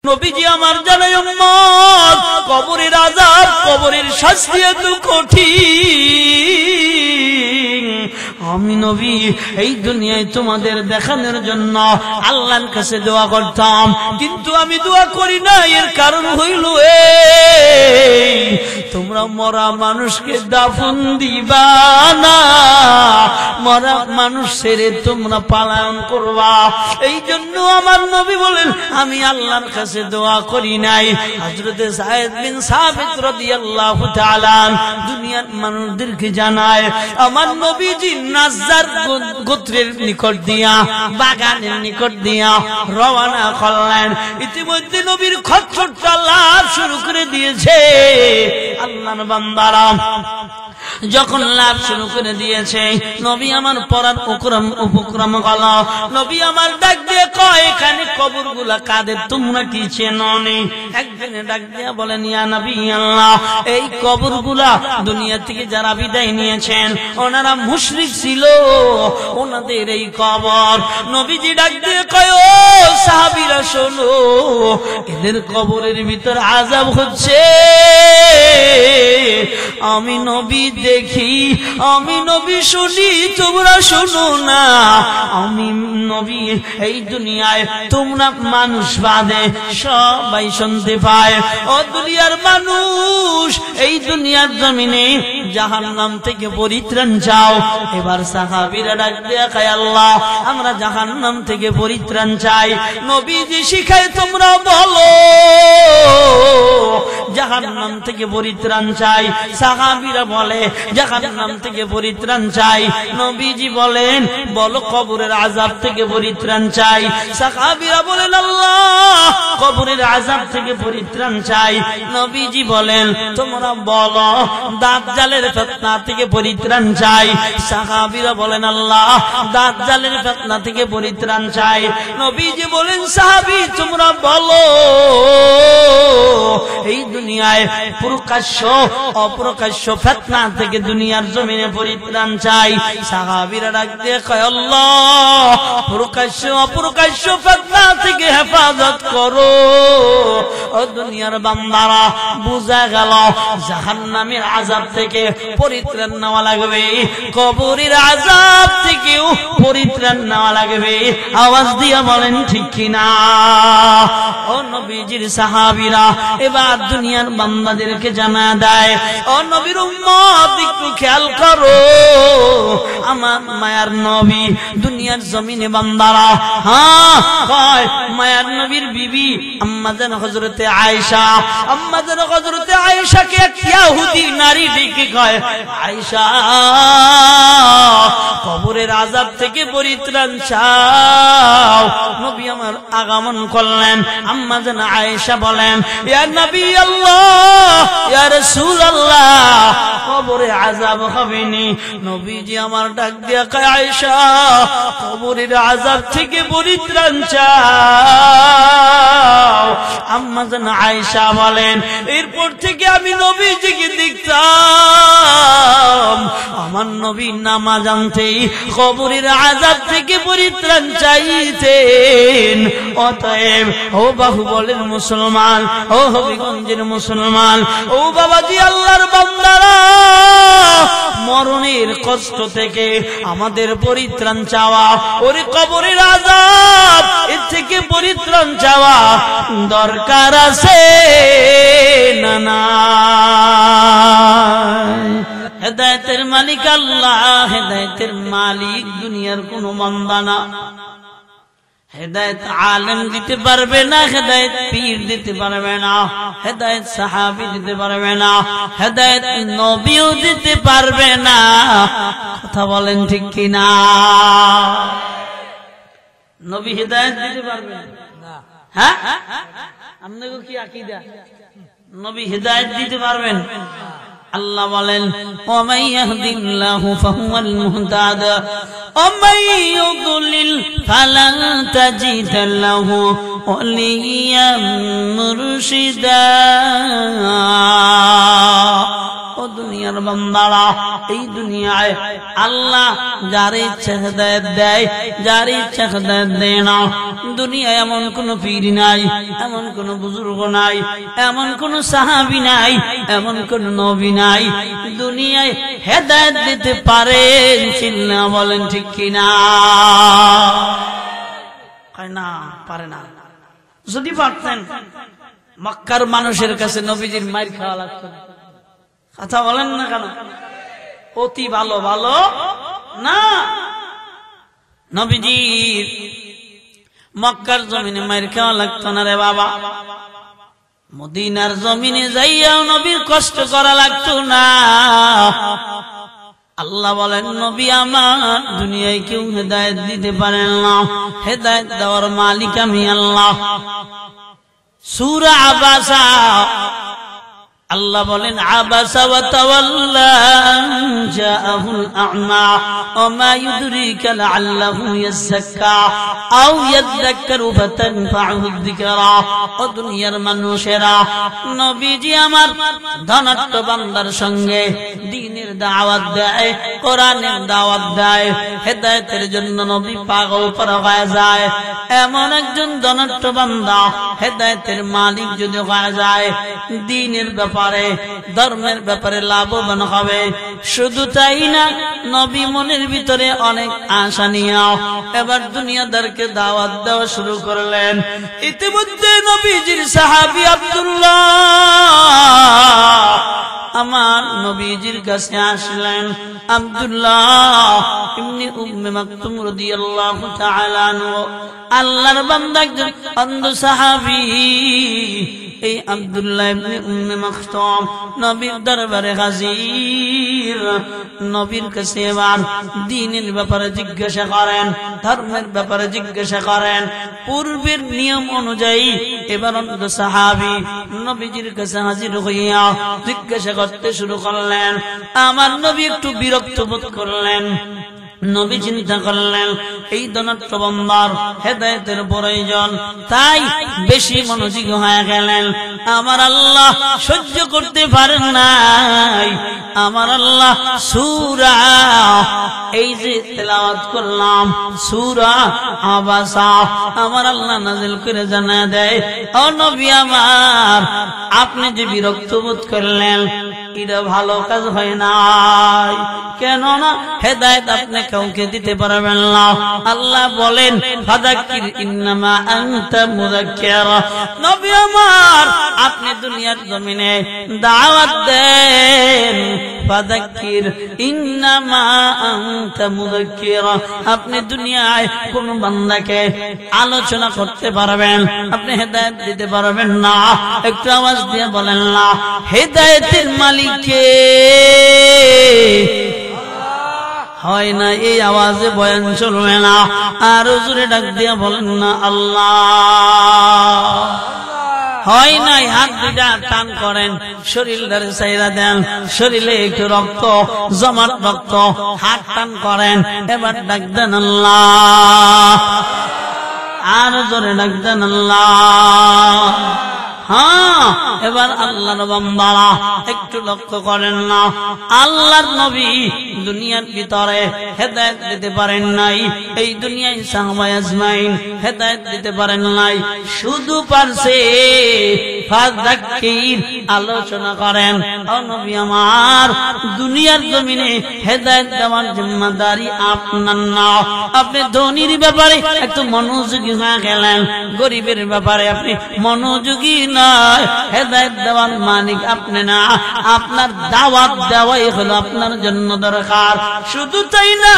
নবীজি আমার জানে উম্মত, কবরের আযাব, কবরের শাস্তি এত কঠিন। আমি নবী এই দুনিয়ায় তোমাদের দেখানোর জন্য আল্লাহর কাছে দোয়া করতাম, কিন্তু আমি দোয়া করি না। এর কারণ হইল এই, তোমরা মরা মানুষকে দাফন দিবা না, মরা মানুষ ছেড়ে তোমরা পালায়ন করবা। এই জন্য আমার নবী বলেন আমি আল্লাহর কাছে দোয়া করি নাই। হযরত যায়েদ বিন সাবিত রাদিয়াল্লাহু তাআলা দুনিয়ার মানুষদেরকে জানায় আমার নবীজি নাজ্জার গোত্রের নিকট দিয়া, বাগানের নিকট দিয়া রওনা করলেন। ইতিমধ্যে নবীর খচ্চরটা লাভ শুরু করে দিয়েছে। আল্লাহর বান্দারা যখন লাভ শুরু করে দিয়েছে, নবী আমার পরার উপক্রম গেল। নবী আমার ডাক দিয়ে কয়, এখানে কবরগুলা কাদের, তোমরা কি চেনো? একজনে ডাক দিয়ে বলেন, ইয়া নবী আল্লাহ, এই কবরগুলা দুনিয়া থেকে যারা বিদায় নিয়েছেন ওনারা মুশরিক ছিল, ওনাদের এই কবর। নবীজি ডাক দিয়ে কয়, ও সাহাবীরা শোনো, এদের কবরের ভিতর আযাব হচ্ছে। আমি নবী দেখি, আমি নবী শুনি, তোমরা শুনো না। আমি নবী এই দুনিয়ায় তোমরা মানুষ বাদে সবাই শুনতে পায়। ও দুনিয়ার মানুষ, এই দুনিয়ার জমিনে জাহান্নাম থেকে পরিত্রাণ চাও। এবার সাহাবীরা ডাক দিয়ে কয়, আল্লাহ আমরা জাহান্নাম থেকে পরিত্রাণ চাই। নবীজি শিখায়, তোমরা বলো জাহান্নাম থেকে পরিত্রাণ চাই। সাহাবীরা বলে জাহান্নাম থেকে পরিত্রাণ চাই। নবীজি বলেন, বলো কবরের আযাব থেকে পরিত্রাণ চাই। সাহাবীরা বলেন, আল্লাহ কবরের আযাব থেকে পরিত্রাণ চাই। নবীজি বলেন, তোমরা বলো দাজ্জালের ফিতনা থেকে পরিত্রাণ চাই। সাহাবীরা বলেন, আল্লাহ দাজ্জালের ফিতনা থেকে পরিত্রাণ চাই। নবীজি বলেন, সাহাবী তোমরা বলো এই দুনিয়ায় প্রকাশ্য অপ্রকাশ্য ফিতনা থেকে দুনিয়ার জমিনে পরিত্রাণ চাই। সাহাবীরা ডাক দিয়ে কয়, আল্লাহ প্রকাশ্য অপ্রকাশ্য ফিতনা থেকে হেফাজত করো। ও দুনিয়ার বান্দারা, বুঝা গেল জাহান্নামের আযাব থেকে পরিত্রাণ নেওয়া লাগবে, কবরের আযাব থেকেও পরিত্রাণ নেওয়া লাগবে। আওয়াজ দিয়ে বলেন ঠিক কিনা? ও নবীজির সাহাবীরা এবার দুনিয়ার বান্দাদেরকে জানা দেয়, ও নবীর উম্মত একটু খেয়াল করো, আমার মায়ার নবী দুনিয়ার জমিনে বান্দারা, হ্যাঁ কয় মায়ার নবীর বিবি আম্মাজান হযরতে আয়েশা, আম্মাজান হযরতে আয়েশাকে এক ইহুদি নারী ডেকে কয়, আয়েশা কবরের আযাব থেকে পরিত্রাণ চাও। নবী আমার আগমন করলেন। আম্মাজান আয়েশা বলেন, ইয়া নবী আল্লাহ, ইয়া রাসূলুল্লাহ, কবরে আযাব হবে নি। নবীজি আমার ডাক দিয়া কয়, আয়েশা কবরের আযাব থেকে পরিত্রাণ চাও। আম্মাজান আয়েশা বলেন, এরপর থেকে আমি নবীজিকে দেখতাম আমার নবী নামাজ আনতেই কবরের আযাব থেকে পরিত্রাণ চাইতেন। অতএব ও বাহুবলের মুসলমান, ও হবিগঞ্জের মুসলমান, ও বাবাজি আল্লাহর বান্দারা, মরণের কষ্ট থেকে আমাদের পরিত্রাণ চাওয়া, ওরে কবরের আযাব এর থেকে পরিত্রাণ চাওয়া দরকার আছে না নাই? হেদায়েতের মালিক আল্লাহ, হেদায়েতের মালিক দুনিয়ার কোন বান্দা না। হেদায়েত আলেম দিতে পারবে না, হেদায়েত পীর দিতে পারবে না, হেদায়েত সাহাবী দিতে পারবে না, হেদায়েত নবীও দিতে পারবে না। কথা বলেন ঠিক কিনা? নবী হেদায়েত দিতে পারবে না? হ্যাঁ, আপনাকে কি আকীদা? নবী হেদায়েত দিতে পারবেন? আল্লাহ বলেন, ওয়ামান ইয়াহদিল্লাহু ফাহুয়াল মুহতাদ ওয়ামান ইউদ্লিল ফালান তাজিদ লাহু ওয়ালিয়্যাম মুরশিদা। ও দুনিয়ার বান্দারা, এই দুনিয়ায় আল্লাহ যার ইচ্ছা হেদায়েত দেয়, যার ইচ্ছা হেদায়েত দেয় না। দুনিয়ায় এমন কোন পীর নাই, এমন কোন বুজুর্গ নাই, এমন কোন সাহাবী নাই, এমন কোন নবী নাই দুনিয়ায় হেদায়েত দিতে পারেন। চিল্লা বলেন ঠিক কিনা? না, পারে না। যদি পারতেন মক্কার মানুষের কাছে নবীজির মাইর খাওয়া লাগতো। কথা বলেন না কেন? অতি ভালো ভালো না, নবীজির মক্কার জমিনে মাইর খাওয়া লাগতো না রে বাবা। মদিনার জমিনে যাইয়াও নবীর কষ্ট করা লাগতো না। আল্লাহ বলেন, নবী আমার দুনিয়ায় কেউ হেদায়েত দিতে পারেন না, হেদায়েত দেওয়ার মালিক আমি আল্লাহ। সূরা আবাসা, আল্লাহ বলেন, আবাসা ওয়া তাওয়াল্লা জাআহুল আ'মা ওয়া মা ইউদরিকা লাআল্লাহু ইয়াযাক্কা আও ইয়াযাক্কারু ফাতানফা'হু যিকরা। ও দুনিয়ার মানুষেরা, নবীজি আমার ধনাঢ্য বান্দার সঙ্গে দ্বীনের দাওয়াত দেয়, কোরআনের দাওয়াত দেয়, হেদায়েতের জন্য নবী পাগল করা হয়ে যায়। এমন একজন ধনাঢ্য বান্দা হেদায়েতের মালিক যদি হয়ে যায়, দ্বীনের ব্যাপারে, ধর্মের ব্যাপারে লাভবান হবে। শুধু তাই না, নবী মনের ভিতরে অনেক আশা নিয়ে এবার দুনিয়াদারকে দাওয়াত দেওয়া শুরু করলেন। ইতিমধ্যে নবীজির সাহাবী আব্দুল্লাহ আমার নবীজির কাছে আসলেন। আব্দুল্লাহ ইবনে উম্মে মাকতুম রাদিয়াল্লাহু তাআলা আনহু, আল্লাহর বান্দা, একজন অন্ধ সাহাবী। এই আব্দুল্লাহ ইবনে উম্মে মাকতুম নবীর দরবারে হাজির। নবীর কাছে এবার দ্বীনের ব্যাপারে জিজ্ঞাসা করেন, ধর্মের ব্যাপারে জিজ্ঞাসা করেন। পূর্বের নিয়ম অনুযায়ী এবার অন্ধ সাহাবী নবীজির কাছে হাজির হইয়া জিজ্ঞাসা করতে শুরু করলেন। আমার নবী একটু বিরক্ত বোধ করলেন। নবী চিন্তা করলেন, এই ধনাঢ্য বান্দার হেদায়েতের প্রয়োজন, তাই বেশি মনোযোগী হয়ে গেলেন। আমার আল্লাহ সহ্য করতে পারেন নাই। আমার আল্লাহ সূরা, এই যে তেলাওয়াত করলাম সূরা আবাসা, আমার আল্লাহ নাযিল করে জানায় দেয়, ও নবী আমার, আপনি যে বিরক্ত বোধ করলেন, এটা ভালো কাজ হয় নাই। কেননা হেদায়েত আপনি কাউকে দিতে পারবেন না। আল্লাহ বলেন, ফাযাক্কির ইন্নামা আনতা মুযাক্কির। নবী আমার, আপনি দুনিয়ার জমিনে দাওয়াত দেন। ফাযাক্কির ইন্নামা আনতা মুযাক্কির, আপনি দুনিয়ায় কোন বান্দাকে আলোচনা করতে পারবেন, আপনি হেদায়েত দিতে পারবেন না। একটু আওয়াজ দিয়ে বলেন না, হেদায়েতের মালিক কে? হয় না, এই আওয়াজে বয়ান চলবে না। আর জোরে ডাক দিয়া বলেন না, আল্লাহ। হয় নাই, হাত দুইটা টান করেন, শরীরটারে চাইরা দেন, শরীরে একটু রক্ত, জমাট রক্ত, হাত টান করেন, এবার ডাক দেন আল্লাহ। আর জোরে ডাক দেন আল্লাহ। হ্যাঁ, এবার আল্লাহর বান্দারা একটু লক্ষ্য করেন না, আল্লাহর নবী দুনিয়ার ভিতরে হেদায়েত দিতে পারেন নাই। এই দুনিয়ায় সাহাবা আজমাইন হেদায়েত দিতে পারেন নাই, শুধু পারছে ফাযাক্কির, আলোচনা করেন। ও নবী আমার, দুনিয়ার জমিনে হেদায়েত দেওয়ার জিম্মাদারি আপনার না। আপনি ধনীর ব্যাপারে একটু মনোযোগী হয়ে গেলেন, গরিবের ব্যাপারে আপনি মনোযোগী নয়। হেদায়েত দেওয়ার মালিক আপনি না, আপনার দাওয়াত দেওয়াই হলো আপনার জন্য দরকার। শুধু তাই না,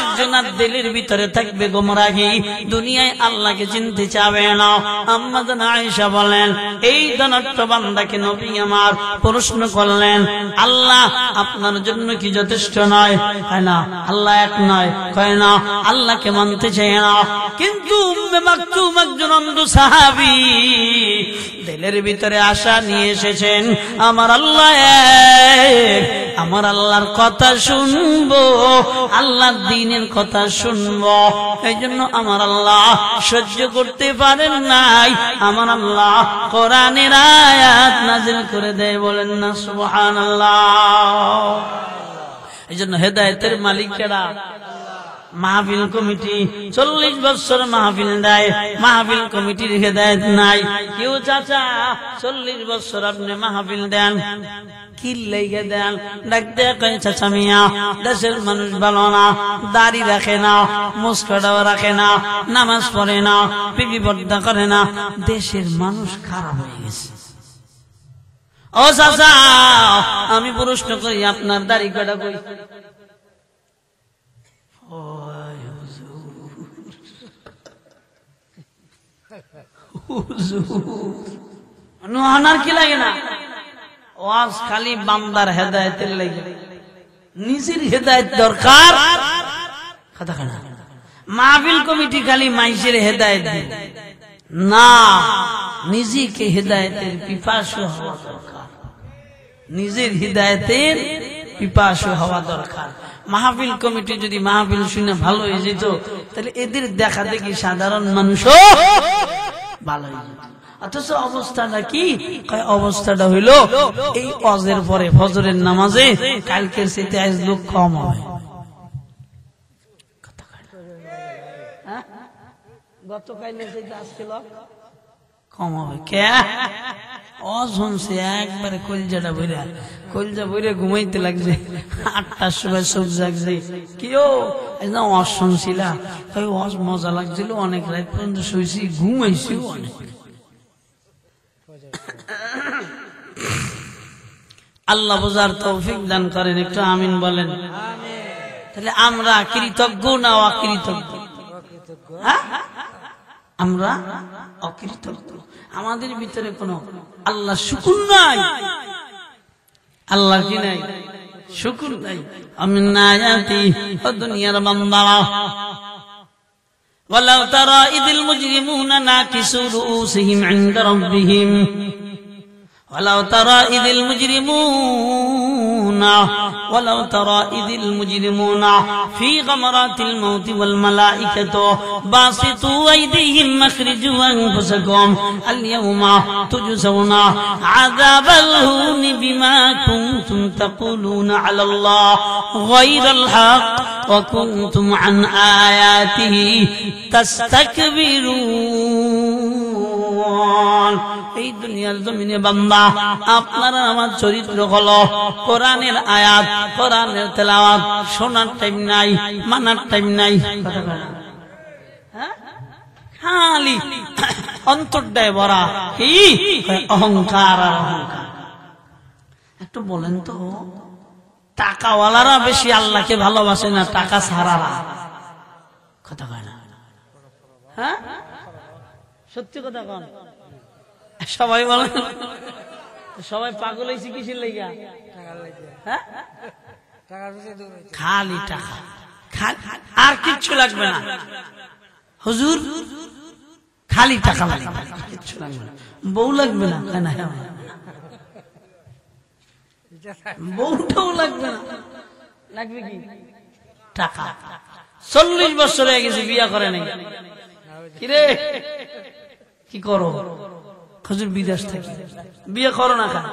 একজনের দিলের ভিতরে থাকবে গোমরাহি, দুনিয়ায় আল্লাহকে চিনতে চাবে না। আম্মা জান আয়েশা বলেন, এই ধনাঢ্য বান্দাকে নবী আমার প্রশ্ন করলেন, আল্লাহ আপনার জন্য কি যথেষ্ট নয়? হয় না, আল্লাহ এক নয়, কয় না, আল্লাহকে মানতে চায় না। কিন্তু উম্মে মাকতুম একজন অন্ধ সাহাবী, দিলের ভিতরে আশা নিয়ে এসেছেন আমার আল্লাহ আমার আল্লাহর কথা শুনবো, আল্লাহর দ্বীনের কথা শুনবো। এই জন্য আমার আল্লাহ সহ্য করতে পারেন নাই, আমার আল্লাহ কোরআনের আয়াত নাযিল করে দেয়, বলেন না সুবহানাল্লাহ। এই জন্য হেদায়েতের মালিকেরা মাহফিল কমিটি 40 বছর মাহফিল দেয়, মাহফিল কমিটির হেদায়েত নাই। কেউ চাচা 40 বছর আপনি মাহফিল দেন, কি লেগে দেন? ডাকতে কয় চাচা মিয়া দেশের মানুষ ভালো না, দাড়ি রাখে না, মুস্কাটাও রাখে না, নামাজ পড়ে না, বিবি পর্দা করে না, দেশের মানুষ খারাপ হয়ে গেছে। ও চাচা আমি প্রশ্ন করি আপনার দাড়ি কাটা কই? আনার কি লাগে না? ওয়াজ খালি বান্দার হেদায়েতের লাগে, নিজের হেদায়েত দরকার। কথা না মাহফিল কমিটি খালি মাইসের হেদায়েত না, নিজেকে হেদায়েতের পিপাসু হওয়া দরকার, নিজের হিদায়েতের পিপাসু হওয়া দরকার। মাহফিল কমিটি যদি মাহফিল শুনে ভালো হয়ে যেত, তাহলে এদের দেখা দেখি সাধারণ মানুষও ভালো হয়ে যেত। অথচ অবস্থাটা কি? অবস্থাটা হইল এই ওয়াজের পরে ফজরের নামাজে কালকের চেয়ে আজ লোক কম হবে। গতকালের চেয়ে আজকে লোক কম হবে। কে শুনছে একবারে কলজা বইরা ঘুমাইতে লাগছে, 8টার সময় চোখ জাগছে। কেউ শুনছিলা মজা লাগছিল, অনেক রাত পর্যন্ত শুয়েছি, ঘুমাইছি অনেক। আল্লাহ বোঝার তৌফিক দান করেন, একটু আমিন বলেন। তাহলে আমরা কৃতজ্ঞ না অকৃতজ্ঞ? আমরা অকৃতজ্ঞ। আমাদের ভিতরে কোন আল্লাহ শুকুর নাই, আল্লাহ কি নাই? শুকুর নাই। আমিন আয়াতি ও দুনিয়ার বান্দারা ওয়ালাউ তারা ইদিল মুজরিমুনা নাকিসু রুউসিহিম ইনদা রাব্বিহিম ولو ترى إذ المجرمون في غمرات الموت والملائكة باسطوا أيديهم أخرجوا أنفسكم اليوم تجزون عذاب الهون بما كنتم تقولون على الله غير الحق وكنتم عن آياته تستكبرون। এই দুনিয়ার জমিনে বান্দা আপনারা আমার চরিত্র হলো কোরআনের আয়াত, কোরআনের তেলাওয়াত শোনার টাইম নাই, মানার টাইম নাই। খালি অন্তর্দায় ভরা কি অহংকার আর অহংকার। একটু বলেন তো, টাকাওয়ালারা বেশি আল্লাহকে ভালোবাসে না টাকা ছাড়ারা? কথা কয় না? হ্যাঁ সত্যি কথা কন। সবাই বলেন, সবাই পাগল হয়েছে কিসের লেগা? খালি টাকা, আর কিচ্ছু লাগবে না হুজুর, খালি টাকা লাগবে, কিচ্ছু লাগবে না। বউ লাগবে না, বউটাও লাগবে না, লাগবে কি? টাকা। 40 বছর হয়ে গেছে বিয়া করে নাই, কিরে কি করো? হুজুর বিদেশ থেকে বিয়ে করো না কেন?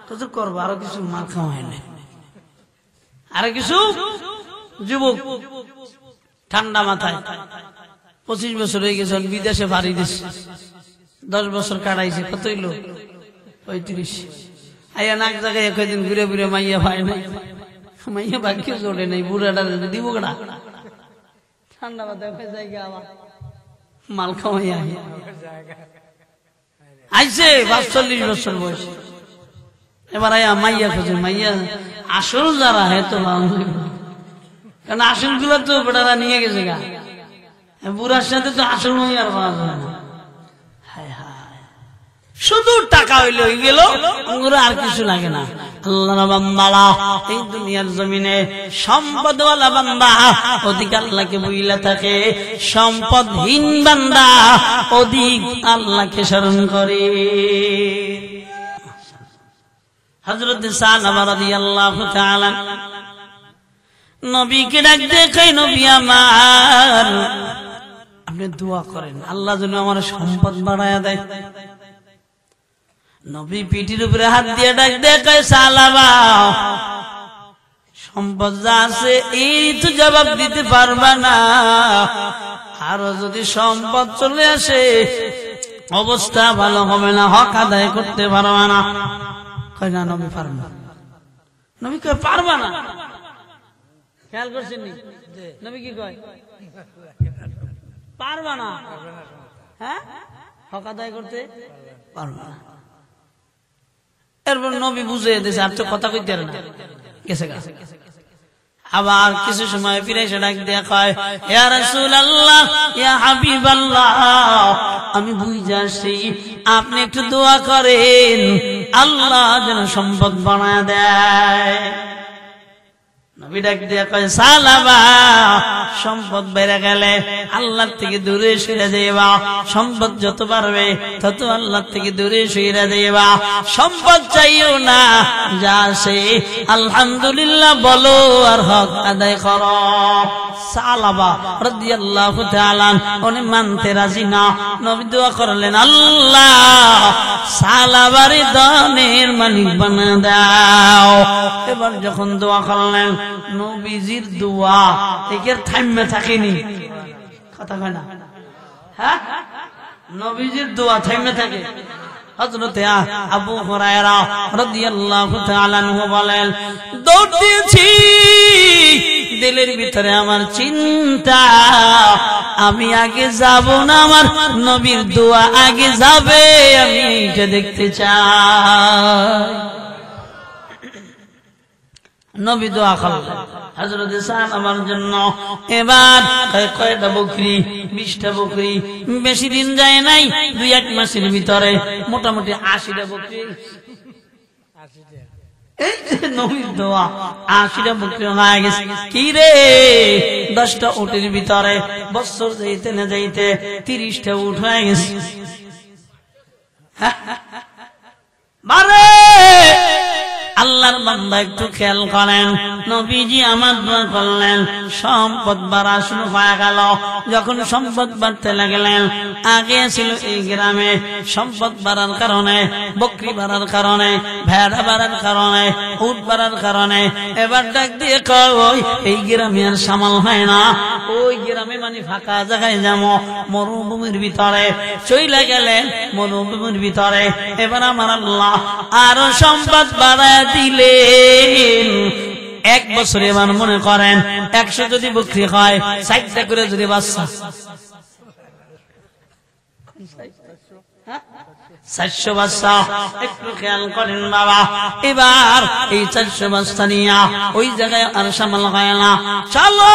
হুজুর করবো, আরো কিছু মার খাওয়া হয় না, আরো কিছু যুবক ঠান্ডা মাথায় 25 বছর হয়ে গেছে বিদেশে বাড়ি দিচ্ছে, 10 বছর কাটাইছে, কত হইলো? 35। আইয়া নাক জায়গায় একদিন ঘুরে ঘুরে মাইয়া ভাই নাই, মাইয়া বাকি জোড়ে নেই, বুড়াটা দিব কেনা? ঠান্ডা মাথায় জায়গা আবার মাল খাওয়াই আইছে 45 বছর বয়স। এবার আয়া মাইয়া খোঁজে, মাইয়া আসল যারা হেতো কারণ আসল গুলো তো বেটারা নিয়ে গেছে গা, বুড়ার সাথে তো আসল মাইয়ার পাওয়া যায় না। শুধু টাকা হইলে হয়ে গেল, আর কিছু লাগে না। আল্লাহর বান্দারা এই দুনিয়ার জমিনে সম্পদওয়ালা বান্দা অধিক আল্লাহকে বুইলা থাকে, সম্পদহীন বান্দা অধিক আল্লাহকে স্মরণ করে। হযরত সালাবা রাদিয়াল্লাহু তাআলা নবীকে ডাক দেখে, নবী আমার আপনি দোয়া করেন আল্লাহ যেন আমার সম্পদ বাড়ায়া দেয়। নবী পিঠির উপরে হাত দিয়ে ডাক দেখে, সালাবা সম্পদ যা আছে এই তো জবাব দিতে পারবা না, আরো যদি সম্পদ চলে আসে অবস্থা ভালো হবে না, হক আদায় করতে পারবা না। কয় না নবী পারবা, নবী কয় পারবা না। খেয়াল করছেন নি নবী কি কয়? পারবা না, হ্যাঁ হক আদায় করতে পারবা না। এরপর নবী বুঝে দিয়েছে আর তো কথা কইতে না, গেছে গেছে। আবার কিছু সময় ফিরে এসে ডাক দিয়ে কয়, ইয়া রাসূলুল্লাহ ইয়া হাবিবাল্লাহ আমি বুঝে আসছি, আপনি একটু দোয়া করেন আল্লাহ যেন সম্পদ বানায় দেয়। নবী ডাক দিয়ে কয়, সালাবা সম্পদ বেড়ে গেলে আল্লাহর থেকে দূরে সরে যাইবা, সম্পদ যত বাড়বে তত আল্লাহর থেকে দূরে সরে যাইবা। সম্পদ চাইও না, যা আছে আলহামদুলিল্লাহ বলো আর হক আদায় করো। সালাবা রাদিয়াল্লাহু তাআলা উনি মানতে রাজি না। নবী দোয়া করলেন, আল্লাহ সালাবার ধনের মালিক বানা দাও। এবার যখন দোয়া করলেন নবীজির দোয়া একের থাইমে থাকেনি, কথা কয় না, হ্যাঁ নবীজির দোয়া থাইমে থাকে। হযরত আবু হুরায়রা রাদিয়াল্লাহু তাআলা আনহু বলেন, দৌড় দিয়েছি দিলের ভিতরে আমার চিন্তা, আমি আগে যাব না, আমার নবীর দোয়া আগে যাবে, আমি এটা দেখতে চাই। নবী দোয়া করলেন হযরত সালাবার জন্য। এবার কয়টা বকরি? 20টা বকরি। বেশি দিন যায় নাই, 2-1 মাসের ভিতরে মোটামুটি 80টা বকরি। এই যে নবীর দোয়া 80টা বকরি হয়ে গেছে। কি রে 10টা উটের ভিতরে বছর যাইতে না যাইতে 30টা উট হয়ে গেছে। বারে আল্লাহর বান্দা একটু খেয়াল করেন, নবীজি আমার দোয়া করলেন, সম্পদ বাড়া শুরু হয়ে গেল। যখন সম্পদ বাড়তে লাগলেন, আগে ছিল এই গ্রামে সম্পদ বাড়ার কারণে, বকরি বাড়ার কারণে, ভেড়া বাড়ার কারণে, উট বাড়ার কারণে এবার ডাক দিয়ে কয়, এই গ্রামে আর সামাল হয় না, ওই গ্রামে মানে ফাঁকা জায়গায় যাবো, মরুভূমির ভিতরে চইলা গেলেন, মরুভূমির ভিতরে। এবার আমার আল্লাহ আরো সম্পদ বাড়ায় দিলেন। 1 বছরে এবার মনে করেন 100 যদি বকরি হয়, 60টা করে যদি বাচ্চা, 400 বাচ্চা। একটু খেয়াল করেন বাবা, এবার এই 400 বাচ্চা নিয়ে ওই জায়গায় আর সামাল হয় না, চলো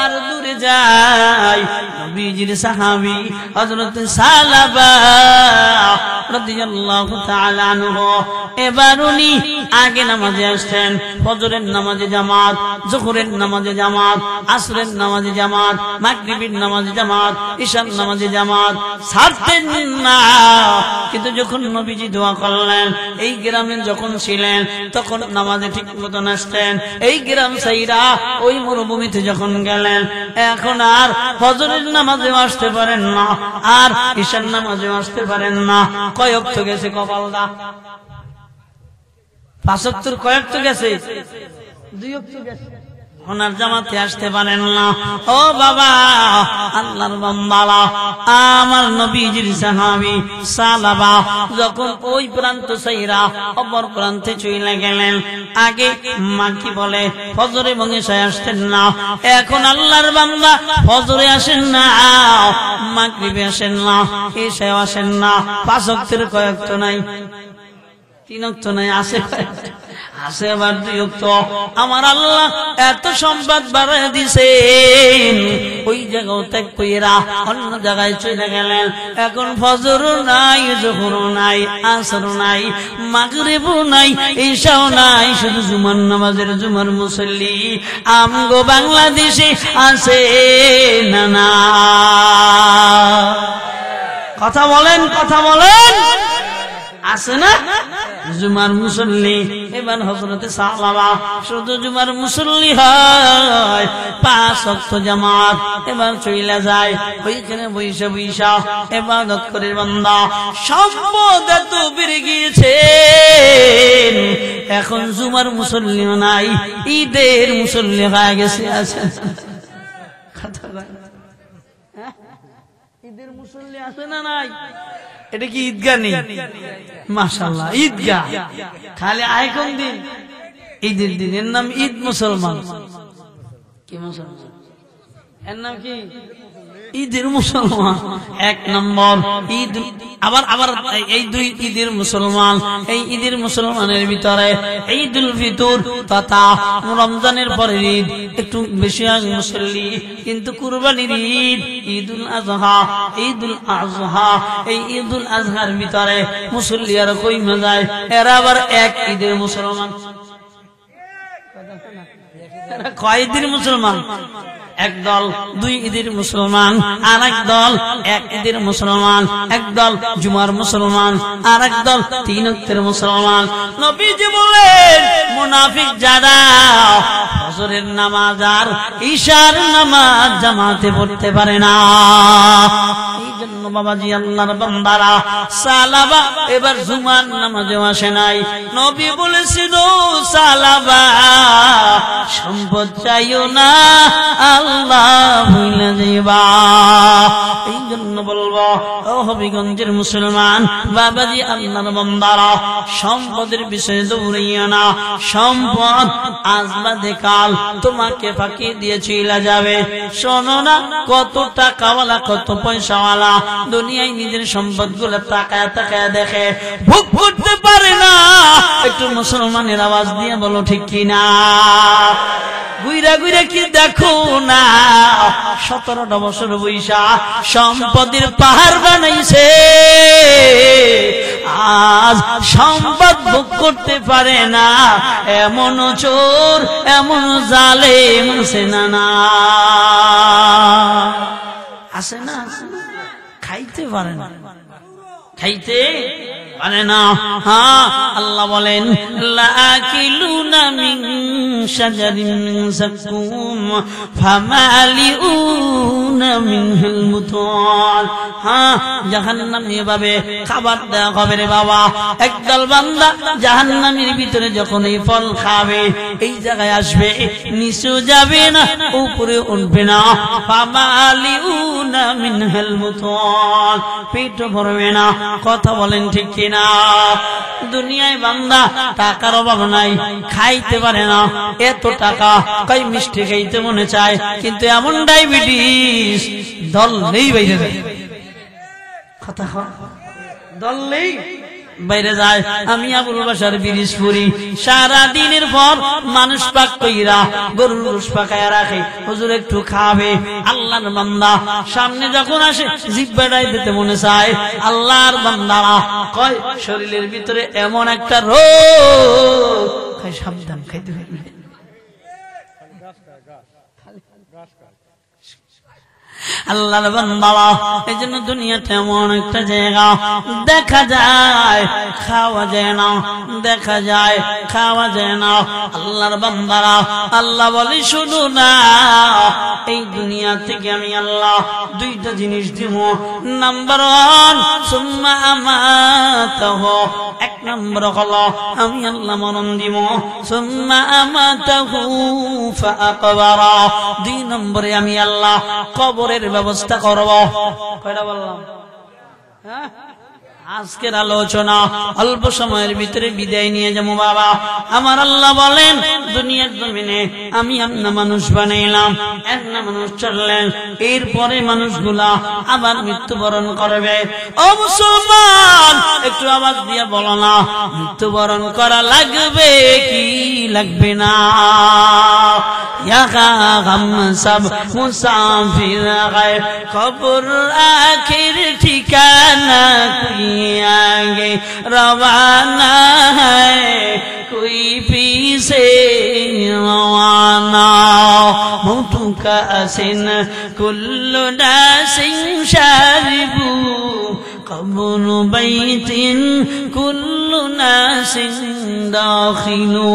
আর দূরে যাই। নবীজির সাহাবী হযরত সালাবা রাদিয়াল্লাহু তাআলা আনহু, এবার উনি আগে নামাজে আসতেন, ফজরের নামাজে জামাত, যোহরের নামাজে জামাত, আসরের নামাজে জামাত, মাগরিবের নামাজে জামাত, ইশার নামাজে জামাত ছাড়তেন না। কিন্তু যখন নবীজি দোয়া করলেন, এই গ্রামে যখন ছিলেন তখন নামাজে ঠিক মতন আসতেন। এই গ্রাম সাইরা ওই মরুভূমিতে যখন গেলেন, এখন আর ফজরের নামাজেও আসতে পারেন না, আর ইশার নামাজেও আসতে পারেন না। কয় ওয়াক্ত গেছে কপালদা? 5 ওয়াক্ত কয়েক তো গেছে, 2 ওয়াক্ত গেছে, ওনার জামাতে আসতে পারেন না। ও বাবা আল্লাহর বান্দারা, আমার নবীজির সাহাবী সালাবা যখন ওই প্রান্ত সাইরা অপর প্রান্তে চলে গেলেন, আগে মা কি বলে ফজরে এবং এশায় আসতেন না, এখন আল্লাহর বান্দা ফজরে আসেন না, মাগরিবে আসেন না, এশায় আসেন না, 5 ওয়াক্তের কয়েক তো নাই। 3 ওয়াক্ত নাই, আছে আবার 2 ওয়াক্ত। আমার আল্লাহ এত সম্পদ বাড়ায় দিছেন, ওই জায়গাও ত্যাগ কইরা অন্য জায়গায় চলে গেলেন। এখন ফজরও নাই, যোহরও নাই, আসরও নাই, মাগরিবও নাই, ইশাও নাই, শুধু জুমার নামাজের জুমার মুসল্লি আমগো বাংলাদেশে আছে না না? কথা বলেন, কথা বলেন, আছে না জুমার মুসল্লি? এবার হযরতে সালাবা শুধু জুমার মুসল্লি হয়, 5 ওয়াক্ত জামাত এবার চইলা যায়, ওইখানে বইসা বইসা ইবাদত করে বান্দা। সম্পদ এত বেড়ে গিয়েছে, এখন জুমার মুসল্লিও নাই, ঈদের মুসল্লি হয়ে গেছে। আছে ঈদের মুসল্লি আছে না নাই? এটা কি ঈদগাহ নেই? মাশাআল্লাহ, ঈদগাহ খালি আয় কোন দিন? ঈদের দিন। এর নাম ঈদ মুসলমান। কি মুসলমান? এর নাম কি? ঈদের মুসলমান। 1 নম্বর ঈদ। আবার এই 2 ঈদের মুসলমান। এই ঈদের মুসলমানের ভিতরে ঈদুল ফিতর তথা রমজানের পরে ঈদ একটু বেশি মুসল্লি, কিন্তু কুরবানির ঈদ, ঈদুল আযহা, ঈদুল আযহা, এই ঈদুল আযহার ভিতরে মুসল্লি আর কইমা যায়। এরা আবার 1 ঈদের মুসলমান। এরা কয় ঈদের মুসলমান? 1 দল 2 ঈদের মুসলমান, আর 1 দল 1 ঈদের মুসলমান, 1 দল জুমার মুসলমান, আর 1 দল 3 ওয়াক্তের মুসলমান। নবীজি বলেন, মুনাফিক যারা ফজরের নামাজ আর ইশার নামাজ জামাতে পড়তে পারে না, এই জন্য বাবাজি আল্লাহর বান্দারা সালাবা এবার জুমার নামাজে আসে নাই। নবী বলেছিল, সালাবা সম্পদ চাইও না, আল্লাহ ভুলে যাইবা। এই জন্য বলবো, ও হবিগঞ্জের মুসলমান বাবাজি আল্লাহর বান্দারা, সম্পদের বিষয়ে দৌড়াইয়া না। সম্পদ আজ বাদে কাল তোমাকে ফাঁকি দিয়ে চলে যাবে। শোনো না, কত টাকাওয়ালা, কত পয়সাওয়ালা দুনিয়ায় নিজের সম্পদ গুলো তাকায় তাকায় দেখে, ভোগ করতে পারে না। একটু মুসলমানের আওয়াজ দিয়ে বলো ঠিক কিনা? গুইরা গুইরা কি দেখো না, 17টা বছর বৈশা সম্পদের পাহাড় বানাইছে, আজ সম্পদ ভোগ করতে পারে না। এমন চোর, এমন জালেম আছে না না? আছে না? খাইতে পারে না, খাইতে পারে না। হ্যাঁ, আল্লাহ বলেন, লাকিলুনা মিন শাজারিন মিন যাকুম ফামালিউনা মিনহুল মুতাল। হ্যাঁ, জাহান্নামে এভাবে খাবার দেওয়া হবে রে বাবা। একদল বান্দা জাহান্নামের ভিতরে যখন এই ফল খাবে, এই জায়গায় আসবে, নিচে যাবে না, উপরে উঠবে না। ফামালিউনা মিনহুল মুতাল, পেট ভরবে না। কথা বলেন ঠিক কিনা? দুনিয়ায় বান্দা টাকার অভাব নাই, খাইতে পারে না। এত টাকা, কই মিষ্টি খাইতে মনে চায়, কিন্তু এমন ডায়াবেটিস দললেই বাইরে যায়। কথা দললেই বাইরে যায়। আমি আবুল বাশার বিরিজপুরি, সারা দিনের পর মানুষ পাক কইরা গরুর গোশত পাকায়া রাখে, হুজুর একটু খাবে। আল্লাহর বান্দা সামনে যখন আসে, জিহ্বাটাই দিতে মনে চায়। আল্লাহর বান্দারা কয়, শরীরের ভিতরে এমন একটা রোগ, খাই সাবধান, খাইতে পারবে। আল্লাহর বান্দারা, এই জন্য দুনিয়াতে এমন একটা জায়গা, দেখা যায় খাওয়া যায় না, দেখা যায় খাওয়া যায় না। আল্লাহর বান্দারা, আল্লাহ বলে, শুনো না, এই দুনিয়া থেকে আমি আল্লাহ 2টা জিনিস দিব। নাম্বার 1, সুম্মা আমাতাহু, 1 নম্বর হলো আমি আল্লাহ মরণ দিব। সুম্মা আমাতাহু ফাআকবারা, 2 নম্বরে আমি আল্লাহ কবরের ব্যবস্থা করব। কয়টা বললাম? হ্যাঁ, আজকের আলোচনা অল্প সময়ের ভিতরে বিদায় নিয়ে যাবো বাবা। আমার আল্লাহ বলেন, দুনিয়ার জমিনে আমি আপনার মানুষ বানাইলাম, একটা মানুষ চললেন, এরপরে মানুষগুলা আবার মৃত্যুবরণ করবে। ও মুসলমান, একটু আওয়াজ দিয়ে বলো না, মৃত্যুবরণ করা লাগবে কি লাগবে না? हम सब मुसाफिर है, कब्र आखिर ठिकाना कोई आगे रवाना है, कोई पीछे रवाना। मौत का असिन कुल्लु नासिन शारिबू, कब्र बैतिन कुल्लु नासिन दाखिलू।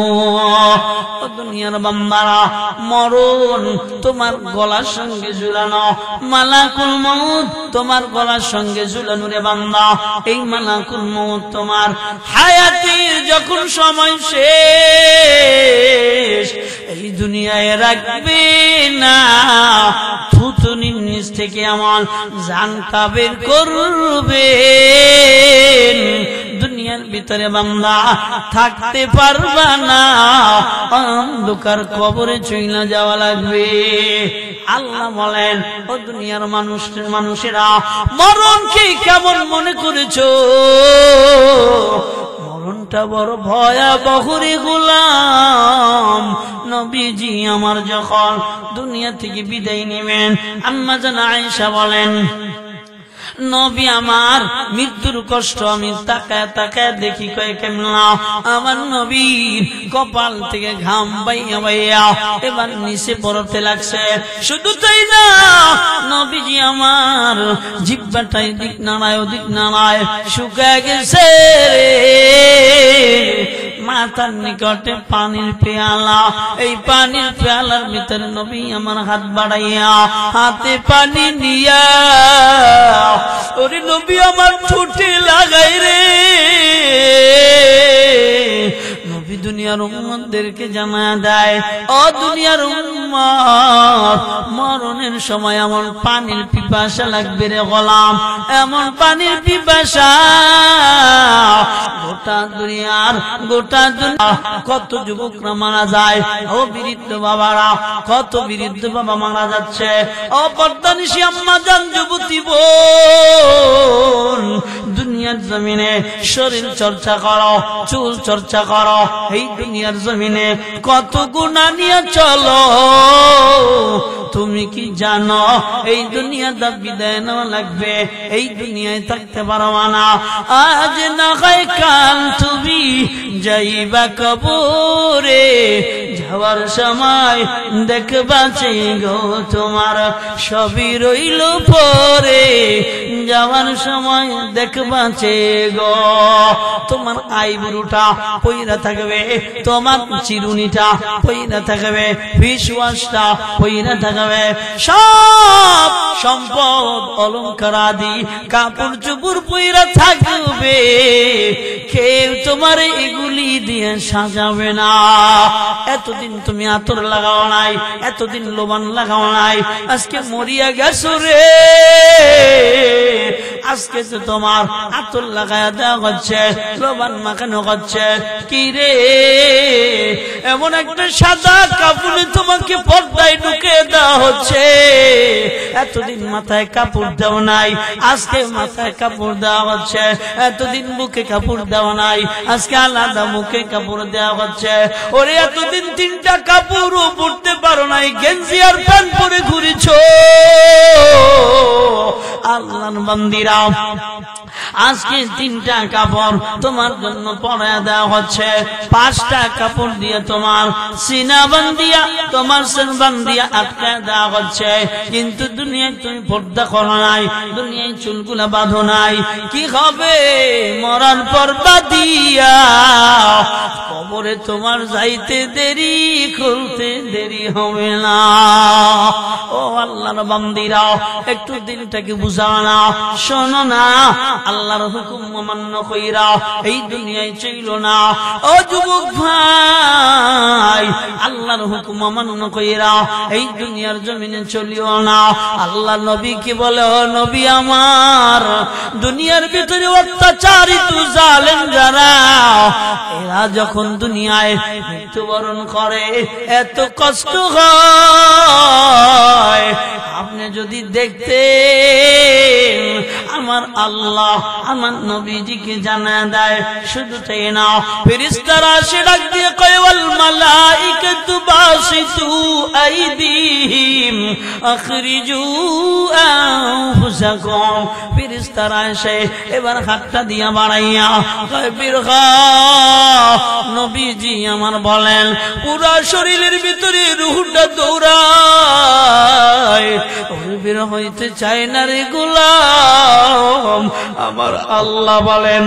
দুনিয়ার বান্দারা, মরণ তোমার গলার সঙ্গে ঝুলানো, মালাকুল মউত তোমার গলার সঙ্গে ঝুলানো রে বান্দা। এই মালাকুল মউত তোমার হায়াতের যখন সময় শেষ, এই দুনিয়ায় রাখবে না, থুতনির নিচ থেকে আমার জানটা বের করবে। দুনিয়ার ভিতরে বান্দা থাকতে পারবা না, অন্ধকার কবরে চইলা যাওয়া লাগবে। আল্লাহ বলেন, ও দুনিয়ার মানুষেরা, মরণকে কেমন মনে করেছো? মরণটা বড় ভয়াবহ রে গোলাম। নবীজি আমার যখন দুনিয়া থেকে বিদায় নেবেন, আম্মা জান আয়েশা বলেন, নবী আমার মৃত্যুর কষ্ট আমি তাকায় তাকায় দেখি, কয় কেমনা আমার নবীর কপাল থেকে ঘাম বাইয়া বাইয়া এবার নিচে পড়তে লাগছে। শুধু তাই না, নবীজি আমার জিহ্বাটাই দিক নাড়ায় ওদিক নাড়ায় শুকায় গেছে রে। মাথার নিকটে পানির পেয়ালা, এই পানির পেয়ালার ভিতরে নবী আমার হাত বাড়াইয়া হাতে পানি নিয়া ওরে নবী আমার ঠোঁটে লাগাই রে। নবী দুনিয়ার উম্মতদেরকে জানায়া দেয়, ও দুনিয়ার উম্মত, মরণের সময় এমন পানির পিপাসা লাগবে রে গোলাম, এমন পানির পিপাসা গোটা দুনিয়ার কত যুবকরা মারা যায়। ও বৃদ্ধ বাবারা, কত বৃদ্ধ বাবা মারা যাচ্ছে। ও পর্দানিশী আম্মা জান, যুবতী বোন, দুনিয়ার জমিনে শরীর চর্চা করো, চুল চর্চা করো। এই দুনিয়ার জমিনে কত গুনাহ নিয়ে চলো। তুমি কি জানো এই দুনিয়াটা বিদায় নেওয়া লাগবে, এই দুনিয়ায় থাকতে পারবা না। আজ না হয় কাল তুমি যাইবা কবরে, যাওয়ার সময় দেখবা গো তোমার সবই রইল পরে, যাওয়ার সময় দেখবা গো তোমার আইবুড়োটা পইরা থাকবে, তোমার চিরুনিটা পইরা থাকবে, ফেসওয়াশটা পইরা থাকবে, সব সম্পদ অলংকার আদি কাপড় চোপড় পইরা থাকবে। কেউ তোমার এগুলি দিয়ে সাজাবে না। এতদিন তুমি আতর লাগাও নাই, এতদিন লোবান লাগাও নাই, আজকে মরিয়া গেছো রে। আজকে তো তোমার আতর লাগায়া দেওয়া হচ্ছে, লোবান মাখানো হচ্ছে। কি রে, এমন একটা সাদা কাপড়ে তোমাকে পর্দায় ঢুকে দেওয়া হচ্ছে। এতদিন মাথায় কাপড় দেওয়া নাই, আজকে মাথায় কাপড় দেওয়া হচ্ছে। এতদিন বুকে কাপড় দেওয়া নাই, আজকে আলাদা মুখে কাপড় দেওয়া হচ্ছে। ওরে এতদিন তিনটা কাপড়ও পরতে পারো নাই, গেঞ্জি আর প্যান্ট পরে ঘুরেছো। আল্লাহর বান্দিরা, আজকে তিনটা কাপড় তোমার জন্য পরায়া দেওয়া হচ্ছে। পাঁচটা কাপড় দিয়ে তোমার সিনা বান্দিয়া, তোমার সিনবান দিয়া আটকা দেওয়া হচ্ছে। কিন্তু দুনিয়ায় তুমি পর্দা করো নাই, দুনিয়ায় চুলগুলা বাঁধো নাই। কি হবে মরার পর বাদিয়া? কবরে তোমার যাইতে দেরি, খুলতে দেরি হবে না। ও আল্লাহর বান্দিরা, একটু দিলটাকে বুঝাও না, শোনো না। আল্লাহর হুকুম অমান্য কইরা এই দুনিয়ায় চইল না। ও যুবক ভাই, আল্লাহর হুকুম অমান্য কইরা এই দুনিয়ার জমিনে চলিও না। আল্লাহ নবী কি বলে, ও নবী আমার, দুনিয়ার ভিতরে অত্যাচারিত জালেম যারা, এরা যখন দুনিয়ায় মৃত্যুবরণ করে এত কষ্ট হয়। আপনি যদি দেখতেন আমার আল্লাহ আমার নবীজিকে জানা দেয়, শুধু তাই না, ফেরেশতারা সে ডাক দিয়ে কয় ওয়াল মালাইকাতু বাসিতু আইদিহিম আখরিজু আনফুসাকুম। ফেরেশতারা এসে এবার হাতটা দিয়া বাড়াইয়া কয় বের হও। নবীজি আমার বলেন পুরা শরীরের ভিতরে রূহটা দৌড়ায়, বের হইতে চায় না রে গোলাম। আমার আল্লাহ বলেন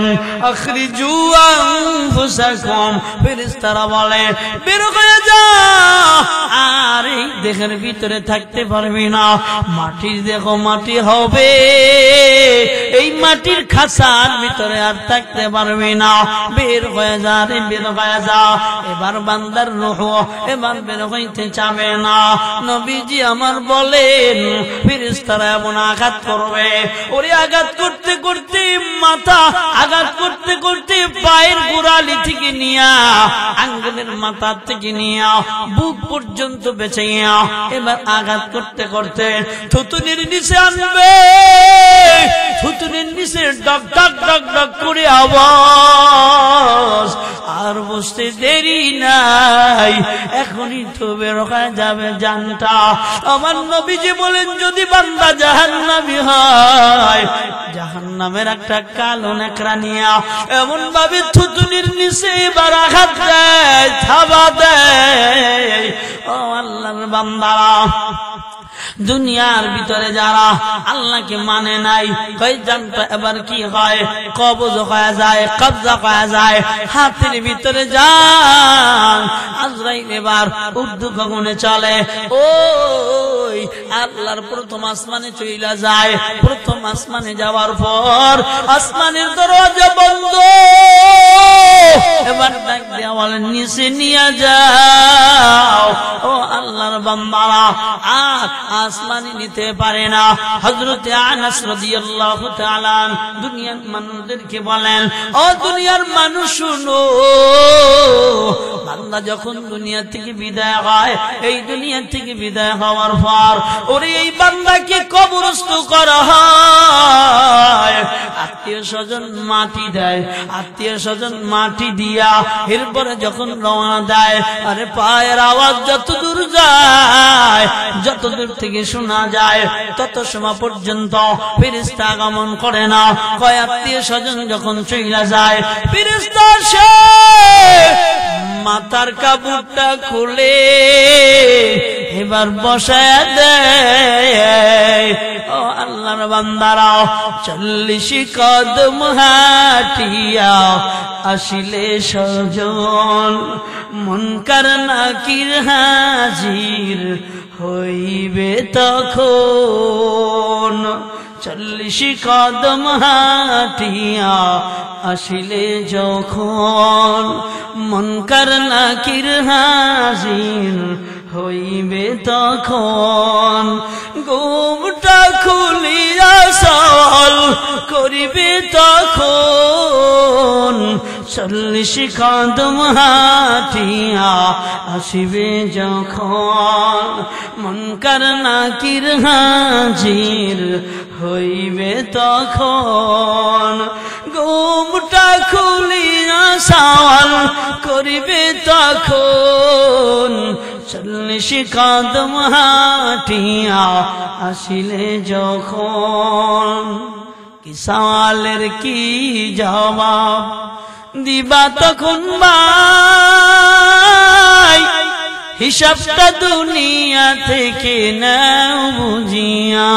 আখরিজু আনফুসাকুম। ফেরেশতারা বলে বের হয়ে যা, আর এই দেহের ভিতরে থাকতে পারবি না। মাটির দেখো মাটি হবে, এই মাটির খাঁচার ভিতরে আর থাকতে পারবি না। বের হয়ে যা রে, বের হয়ে যা। এবার বান্দার রূহ এবার বের হইতে চাবে না। নবীজি আমার বলেন ফেরেশতারা এমন আঘাত করবে, ওরে আঘাত করতে করতে মাথা, আঘাত করতে করতে পায়ের গোড়ালি থেকে নিয়া আঙ্গুলের মাথা থেকে নিয়া বুক পর্যন্ত বেঁচাইয়া এবার আঘাত করতে করতে থুতুনির নিচে আনবে। থুতুনির নিচে ডক ডক ডক ডক করে আওয়াজ, আর বুঝতে দেরি নাই, এখনই তো বের হয়ে যাবে জানটা। আমার নবীজি বলেন যদি বান্দা জাহান্নামী হয়, জাহান্নামের একটা কালো নেকড়া নিয়া এমন ভাবে থুতুনির নিচে এবার আঘাত দেয়, থাবা দেয়। ও আল্লাহর বান্দারা, দুনিয়ার ভিতরে যারা আল্লাহকে মানে নাই, কই জানতো এবার কি হয়, কবজ হয়ে যায়, কবজা হয়ে যায়, হাতের ভিতরে যান। আজরাইল এবার উর্দু গগনে চলে, ওই আল্লাহর প্রথম আসমানে চইলা যায়। প্রথম আসমানে যাওয়ার পর আসমানের দরজা বন্ধ, এবার ডাক দেয়া বলেন নিচে নিয়ে যাও। ও আল্লাহর বান্দারা, আর আসমানে নিতে পারে না। হযরত আনাস রাদিয়াল্লাহু তাআলা দুনিয়ার মানুষদেরকে বলেন, ও দুনিয়ার মানুষ শুনো, বান্দা যখন দুনিয়া থেকে বিদায় হয়, এই দুনিয়া থেকে বিদায় হওয়ার পর ওরে এই বান্দাকে কবরস্থ করা হয়। আত্মীয় স্বজন মাটি দেয়, আত্মীয় স্বজন মাটি দিয়া এরপরে যখন রওনা দেয়, আরে পায়ের আওয়াজ যত দূর যায়, যত দূর থেকে শোনা যায়, তত সময় পর্যন্ত ফেরেশতা আগমন করে না। কয় আত্মীয় স্বজন যখন চইলা যায়, ফেরেশতা আসে মাথার কাপড়টা খুলে এবার বসায় দেয়। ও আল্লাহর বান্দারা, 40 কদম হাঁটিয়া আসিলে স্বজন, মুনকার নাকির হাজির হইবে তখন। 40 কদম হাঁটিয়া আসিলে যখন, মুনকার নাকির হাজির হইবে তখন। ঘুমটা খুলিয়া সওয়াল করিবে তখন, 40 কদম হাঁটিয়া আসিবে যখন, মুনকার নাকির হাজির হইবে তখন। ঘুমটা খুলিয়া সওয়াল করিবে তখন, 40 কদম হাঁটিয়া আসিলে যখন। কি সওয়ালের কি জবাব দিবা তখন ভাই, হিসাবটা দুনিয়া থেকে নাও বুঝিয়া।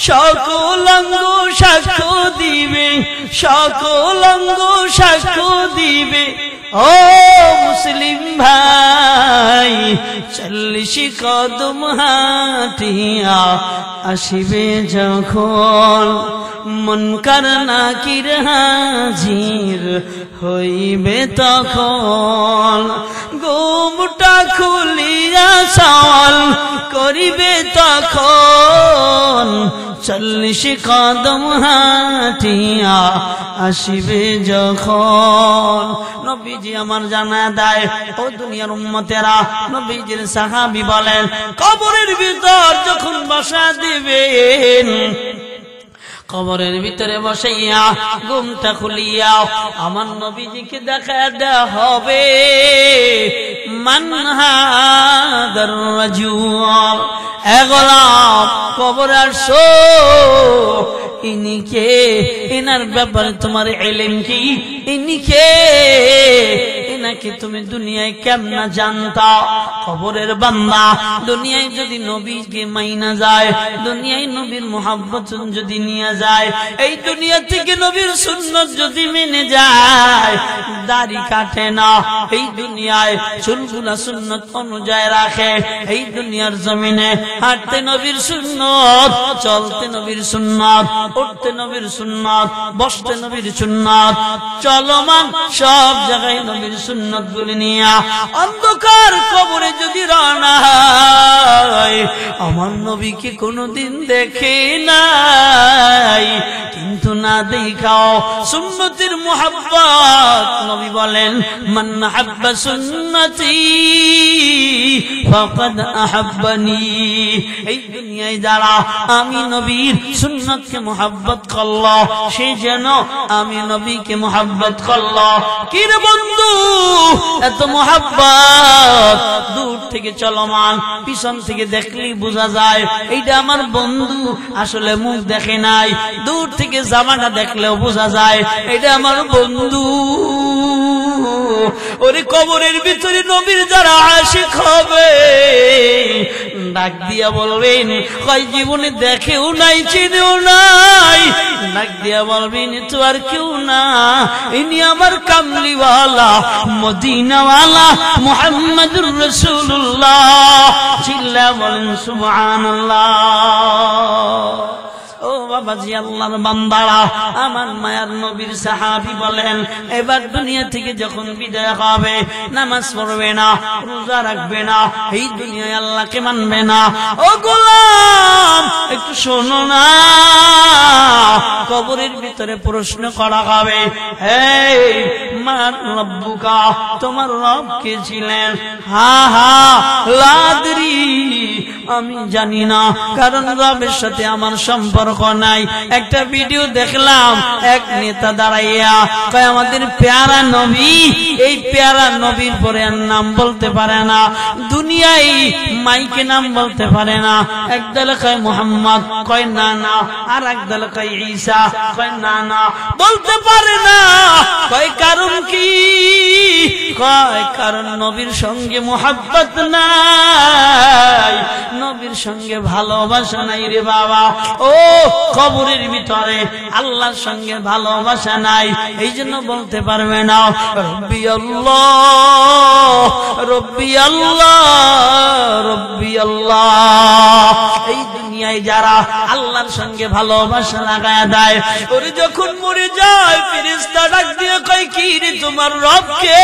সকল অঙ্গ সাক্ষ্য দিবে, সকল অঙ্গ সাক্ষ্য দিবে, ও মুসলিম ভাই। 40 কদম হাঁটিয়া আসিবে যখন, মুনকার নাকির হাজির হইবে তখন। ঘুমটা খুলিয়া সওয়াল করিবে তখন, 40 কদম হাঁটিয়া আসিবে যখন। নবীজি আমার জানা দেয়, ও দুনিয়ার উম্মতেরা, নবীজির সাহাবী বলেন, কবরের ভিতর যখন বসা দিবেন, কবরের ভিতরে বসাইয়া ঘুমটা খুলিয়া আমার নবীজিকে দেখা দেয়া হবে। মান হাদার রাজুল, এ গোলাম কবরে আসো, ইনি কে? এনার ব্যাপারে তোমার ইলম কি? ইনি কে? এনাকে তুমি দুনিয়ায় কেমন জানতা? কবরের বান্দা দুনিয়ায় যদি নবীকে মাইনা যায়, দুনিয়ায় নবীর মুহাব্বত যদি নিয়ে যায়, এই দুনিয়া থেকে নবীর সুন্নাত যদি মেনে যায়, দাড়ি কাটে না, এই দুনিয়ায় চুলগুলা সুন্নাত অনুযায়ী রাখে, এই দুনিয়ার জমিনে হাঁটতে নবীর সুন্নাত, চলতে নবীর সুন্নাত, উঠতে নবীর সুন্নাত, বসতে নবীর সুন্নাত, চলমান সব জায়গায় নবীর সুন্নাত গুলি নিয়ে অন্ধকার কবরে যদি রওনা হয়, আমার নবীকে কোনদিন দেখে নাই, কিন্তু না দেখাও সুন্নতের মুহাব্বত। নবী বলেন, মান হাব্বা সুন্নতি ফাকাদ আহাব্বানি। এই দুনিয়ায় যারা আমি নবীর সুন্নতকে মুহাব্বত করলো, সে যেন আমি নবীকে মুহাব্বত করলো। কি রে বন্ধু, এত মুহাব্বত দূর থেকে চলমান, পিছন থেকে দেখলেই বোঝা যায় এইটা আমার বন্ধু, আসলে মুখ দেখে নাই, দূর থেকে জামাটা দেখলেও বোঝা যায় এটা আমার বন্ধু। ওরে কবরের ভিতরে নবীর যারা আশিক হবে, ডাক দিয়া বলবেন, কয় জীবনে দেখেও নাই, চিনেও নাই, ডাক দিয়া বলবেন, তো আর কেউ না, ইনি আমার কামলিওয়ালা মদিনাওয়ালা মুহাম্মদুর রাসূলুল্লাহ। চিল্লা বলেন সুবহানাল্লাহ। ও বাবাজি, আল্লাহর বান্দারা, আমার মায়ার নবীর সাহাবী বলেন, এবার দুনিয়া থেকে যখন বিদায় হবে, নামাজ পড়বে না, রোজা রাখবে না, এই দুনিয়ায় আল্লাহকে মানবে না। ও গোলাম, একটু শোনো না, কবরের ভিতরে প্রশ্ন করা হবে, হে মান রব্বুকা, তোমার রব কে ছিলেন? হা হা লাদরি, আমি জানি না, কারণ রবের সাথে আমার সম্পর্ক নাই। একটা ভিডিও দেখলাম, এক নেতা দাঁড়াইয়া কয়, আমাদের পেয়ারা নবী, এই পেয়ারা নবীর পরে আর নাম বলতে পারে না, দুনিয়ায় মাইকে নাম বলতে পারে না। একদল কয় মুহাম্মদ, কয় না না, আর একদল কয় ঈসা, কয় না না, বলতে পারে না। কয় কারণ কি? কয় কারণ নবীর সঙ্গে মুহাব্বত নাই, নবীর সঙ্গে ভালোবাসা নাই রে বাবা। ও কবরের ভিতরে আল্লাহর সঙ্গে ভালোবাসা নাই, এই জন্য বলতে পারবে না রব্বি আল্লাহ, রব্বি আল্লাহ, রব্বি আল্লাহ। এই দুনিয়ায় যারা আল্লাহর সঙ্গে ভালোবাসা লাগায় দেয়, ওরে যখন মরে যায়, ফেরেশতা ডাক দিয়ে কয়, কি রে তোমার রব কে?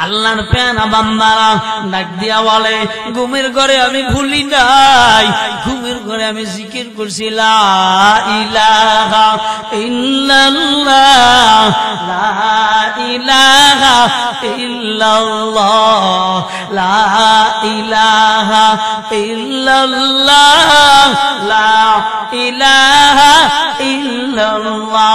আল্লাহর পেয়ারা বান্দারা ডাক দিয়া বলে, ঘুমের ঘরে আমি ভুলি নাই, ঘুমের ঘরে আমি জিকির করছি, লা ইলাহা ইল্লাল্লাহ, লা ইলাহা ইল্লাল্লাহ, লা ইলাহা ইল্লাল্লাহ, লা ইলাহা ইল্লাল্লাহ।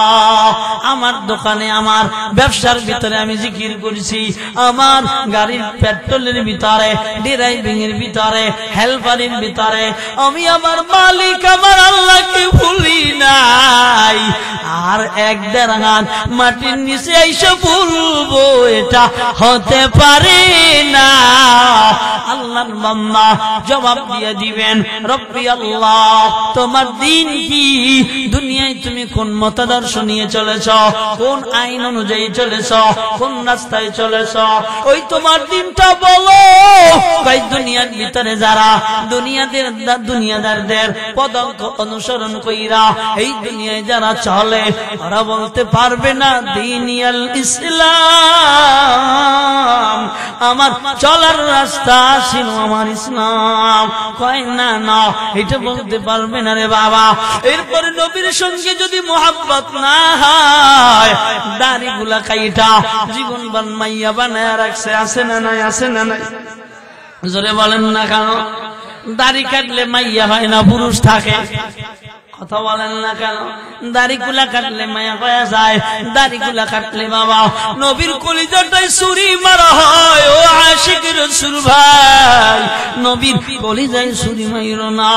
আমার দোকানে, আমার ব্যবসার ভিতরে আমি জিকির করছি, আমার গাড়ির পেট্রোলের ভিতরে, ড্রাইভিং এর ভিতরে, হেল্পারের ভিতরে আমি আমার মালিক, আমার আল্লাহকে ভুলি নাই। আর এক দেড় হাত মাটির নিচে এসে ভুলবো, এটা হতে পারে না। আল্লাহর বান্দা জবাব দিয়ে দিবেন, রব্বি আল্লাহ, তোমার দিন কি? দুনিয়ায় দুনিয়ায় তুমি কোন মতাদর্শ নিয়ে চলেছ, কোন আইন অনুযায়ী চলেছ, কোন রাস্তায় চলেছ, ওই তোমার দিনটা বলো। ভাই দুনিয়ার ভিতরে যারা দুনিয়াদারদের পদাঙ্ক অনুসরণ কইরা এই দুনিয়ায় যারা চলে, ওরা বলতে পারবে না দিনিয়াল ইসলাম, আমার চলার রাস্তা ছিল আমার ইসলাম। কয় না না, এটা বলতে পারবে না রে বাবা। এরপরে নবীর সঙ্গে যদি মোহাব্বত না হয়, দাড়িগুলা কাইটা জীবন মাইয়া বানায় রাখছে, আছে না নাই? আছে না নাই? জোরে বলেন না কেন? দাড়ি কাটলে মাইয়া হয় না, পুরুষ থাকে। কথা বলেন না কেন? দাড়িগুলা কাটলে মায়া হয়ে যায়, দাড়িগুলা কাটলে বাবা নবীর কলিজাটাই ছুরি মারা হয়। ও আশিক রাসূল ভাই, নবীর কলিজায় ছুরি মাইরো না,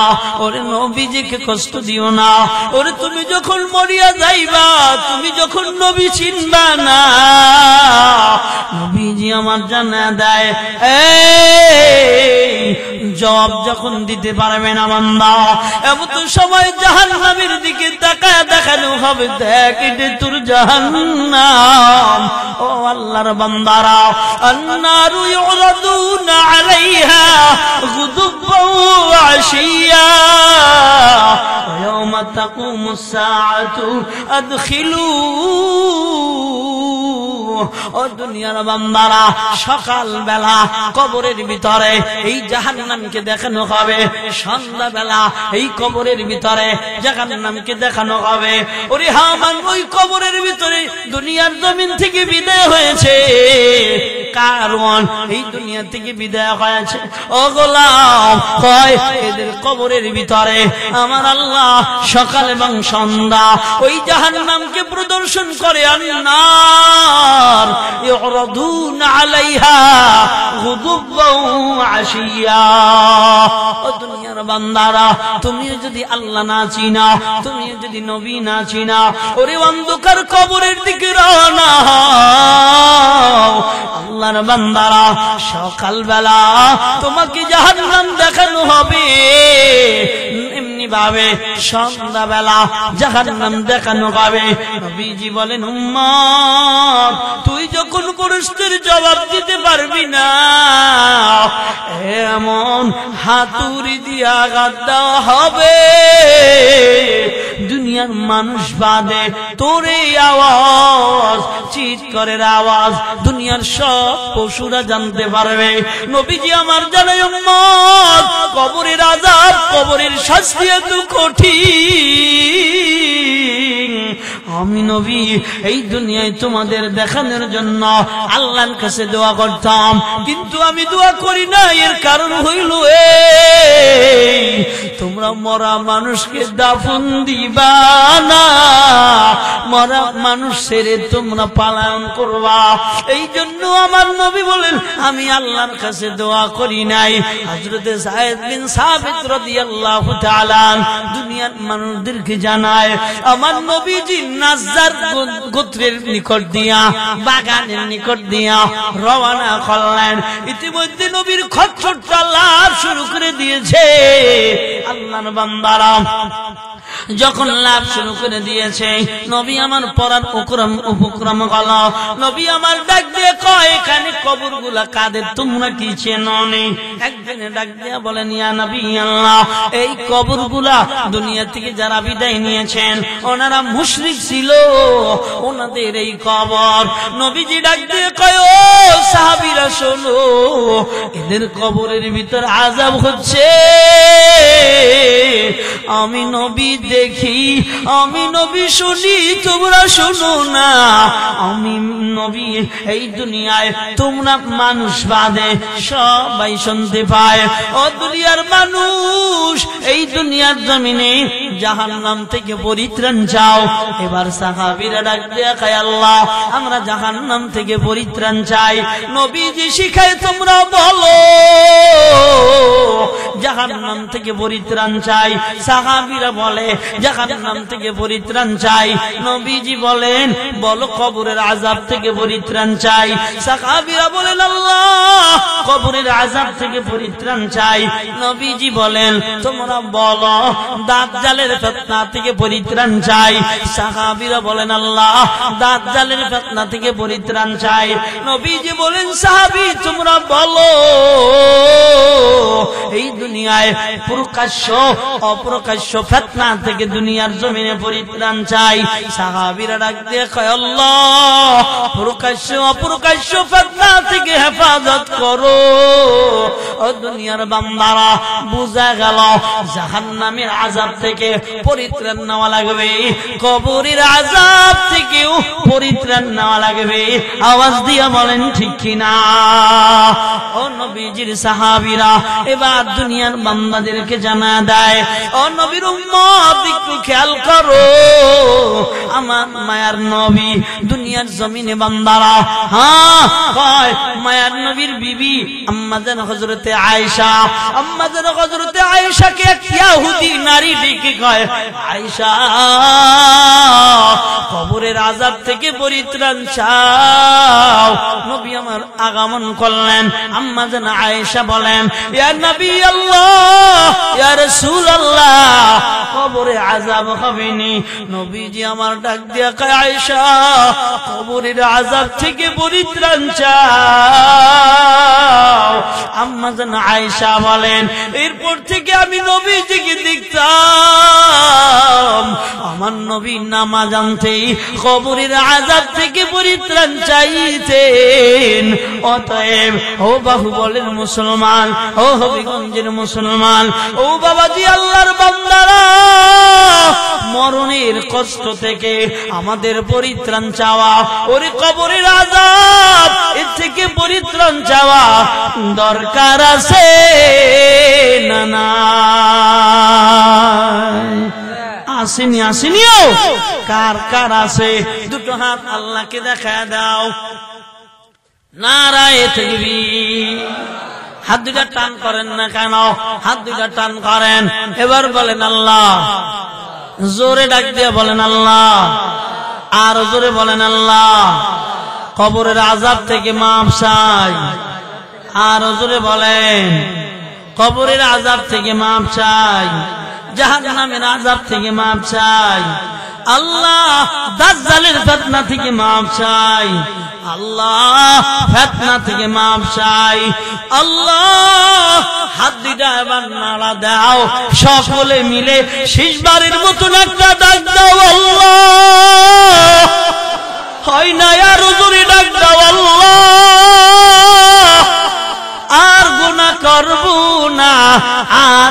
ওরে নবীজিকে কষ্ট দিও না। ওরে তুমি যখন মরিয়া যাইবা, তুমি যখন নবী চিনবা না, নবীজি আমার জানা দেয় জবাব যখন দিতে পারবে না বান্দা, এমন তো সময় জাহান্নামের দিকে তাকায় দেখানো হবে, দেখ এটা তোর জাহান্নাম। ও আল্লাহর বান্দারা, আন্নারু ইউরাদুনা আলাইহা গুদুবান ওয়া আশিয়া ওয়া ইয়াওমা তাকুমুস সাআতু আদখিলু। ও দুনিয়ার বান্দারা, সকাল বেলা কবরের ভিতরে এই জাহান্নামকে দেখানো হবে, সন্ধ্যা বেলা এই কবরের ভিতরে জাহান্নামকে দেখানো হবে। ওরে হামান ওই কবরের ভিতরে দুনিয়ার জমিন থেকে বিদায় হয়েছে, কারণ এই দুনিয়া থেকে বিদায় হয়েছে। ও গোলাম, হয় এদের কবরের ভিতরে আমার আল্লাহ সকাল এবং সন্ধ্যা ওই জাহান্নামকে প্রদর্শন করে। আন্নার ইউরাদুনা আলাইহা গুদুবান ওয়া আশিয়া। ও দুনিয়ার বান্দারা, তুমিও যদি আল্লাহ না চিনা, তুমিও যদি নবী না চিনা, ওরে অন্ধকার কবরের দিকে রওনা হও। আল্লাহর বান্দারা, সকাল বেলা তোমাকে জাহান্নাম দেখানো হবে, এমনি ভাবে সন্ধ্যা বেলা জাহান্নাম দেখানো হবে। নবীজি বলেন, উম্মত তুই যখন প্রশ্নের জবাব দিতে পারবি না, এমন হাতুড়ি দিয়ে আঘাত দেওয়া হবে, দুনিয়ার মানুষ বাদে তোর এই আওয়াজ, চিৎকারের আওয়াজ দুনিয়ার সব পশুরা জানতে পারবে। নবীজি আমার জানাই, উম্মত কবরের আযাব, কবরের শাস্তি এত কঠিন। আমি নবী এই দুনিয়ায় তোমাদের দেখানোর জন্য আল্লাহর কাছে দোয়া করতাম, কিন্তু আমি দোয়া করি না। এর কারণ হইল তোমরা মরা মানুষকে দাফন দিবা না, মরা মানুষ ছেড়ে তোমরা পালন করবা। এই জন্য আমার নবী বলেন, আমি আল্লাহর কাছে দোয়া করি নাই। হযরতে যায়েদ বিন সাবিত রাদিয়াল্লাহু তাআলা দুনিয়ার মানুষদেরকে জানায়, আমার নবীজি নাজ্জার গোত্রের নিকট দিয়া, বাগানের নিকট দিয়া রওনা করলেন। ইতিমধ্যে নবীর খচ্চরটা লাভ শুরু করে দিয়েছে। আল্লাহর বান্দারা যখন লাভ শুরু করে দিয়েছে, নবী আমার পরার উপক্রম গেল। নবী আমার ডাক দিয়ে কয়, এখানে কবরগুলা কাদের, তোমরা কি চেনো? একদিনে ডাক দিয়ে বলেন, ইয়া নবী আল্লাহ, এই কবরগুলা দুনিয়া থেকে যারা বিদায় নিয়েছেন ওনারা মুশরিক ছিল, ওনাদের এই কবর। নবীজি ডাক দিয়ে কয়, ও সাহাবীরা শোনো, এদের কবরের ভিতর আযাব হচ্ছে। আমি নবী দেখি, আমি নবী শুনি, তোমরা শুনো না। আমি নবী এই দুনিয়ায় তোমরা মানুষ বাদে সবাই শুনতে পায়। ও দুনিয়ার মানুষ, এই দুনিয়ার জমিনে জাহান্নাম থেকে পরিত্রাণ চাও। এবার সাহাবীরা ডাক দিয়ে কয়, আল্লাহ আমরা জাহান্নাম থেকে পরিত্রাণ চাই। নবীজি শিখায়, তোমরা বলো জাহান্নাম থেকে পরিত্রাণ চাই। সাহাবীরা বলে জাহান্নাম থেকে পরিত্রাণ চাই। নবীজি বলেন, বলো কবরের আযাব থেকে পরিত্রাণ চাই। সাহাবীরা বলেন, আল্লাহ কবরের আযাব থেকে পরিত্রাণ চাই। নবীজি বলেন, তোমরা বলো দাজ্জালের দাজ্জালের ফিতনা থেকে পরিত্রাণ চাই। সাহাবীরা বলেন আল্লাহ দাজ্জালের ফিতনা থেকে পরিত্রাণ চাই। নবীজি বলেন সাহাবী তোমরা বলো এই দুনিয়ায় প্রকাশ্য অপ্রকাশ্য ফিতনা থেকে দুনিয়ার জমিনে পরিত্রাণ চাই। সাহাবীরা ডাক দিয়ে কয় আল্লাহ প্রকাশ্য অপ্রকাশ্য ফিতনা থেকে হেফাজত করো। ও দুনিয়ার বান্দারা বুঝা গেল জাহান্নামের আযাব থেকে পরিত্রাণ নেওয়া লাগবে, কবরের আযাব থেকেও পরিত্রাণ নেওয়া লাগবে। আওয়াজ দিয়া বলেন ঠিক কিনা? ও নবীজির সাহাবীরা এবার দুনিয়ার বান্দাদেরকে জানা দেয় ও নবীর উম্মত একটু খেয়াল করো আমার মায়ার নবী দুনিয়ার জমিনে বান্দারা হ্যাঁ কয় মায়ার নবীর বিবি আম্মাজান হযরতে আয়েশা, আম্মাজান হযরতে আয়েশাকে এক ইহুদি নারী ডেকে কয় আয়েশা কবরের আযাব থেকে পরিত্রাণ চাও। নবী আমার আগমন করলেন। আম্মাজান আয়েশা বলেন ইয়া নবী আল্লাহ ইয়া রাসূলুল্লাহ কবরে আযাব হবে নি। নবীজি আমার ডাক দিয়া কয় আয়েশা কবরের আযাব থেকে পরিত্রাণ চাও। আম্মাজান আয়েশা বলেন এরপর থেকে আমি নবীজিকে দেখতাম আমার নবী নামাজ আনতেই কবরের আযাব থেকে পরিত্রাণ চাইতেন। অতএব ও বাহুবলের মুসলমান, ও হবিগঞ্জের মুসলমান, ও বাবাজি আল্লাহর বান্দারা মরণের কষ্ট থেকে আমাদের পরিত্রাণ চাওয়া, ওরে কবরের আযাব এর থেকে পরিত্রাণ চাওয়া দরকার আছে না নাই? আসেনি আসেনিও কার কার আছে দুটো হাত আল্লাহকে দেখা দাও। নারায়ে তাকবীর। হাত দুটা টান করেন না কেন? হাত দুটা টান করেন। এবার বলেন আল্লাহ, জোরে ডাক দিয়ে বলেন আল্লাহ, আর জোরে বলেন আল্লাহ। কবরের আযাব থেকে মাফ চাই, আর জোরে বলেন কবরের আযাব থেকে মাফ চাই, জাহান্নামের আযাব থেকে মাফ চাই, আল্লাহ দাজ্জালের ফিতনা থেকে মাফ চাই, আল্লাহ ফিতনা থেকে মাফ চাই। আল্লাহ হাত দুইটা এবার নাড়া দাও, সকলে মিলে শেষবারের মতন একটা ডাক দাও আল্লাহ। হয় না আর জোরে ডাক দাও আল্লাহ। আর গুনাহ করব না, আর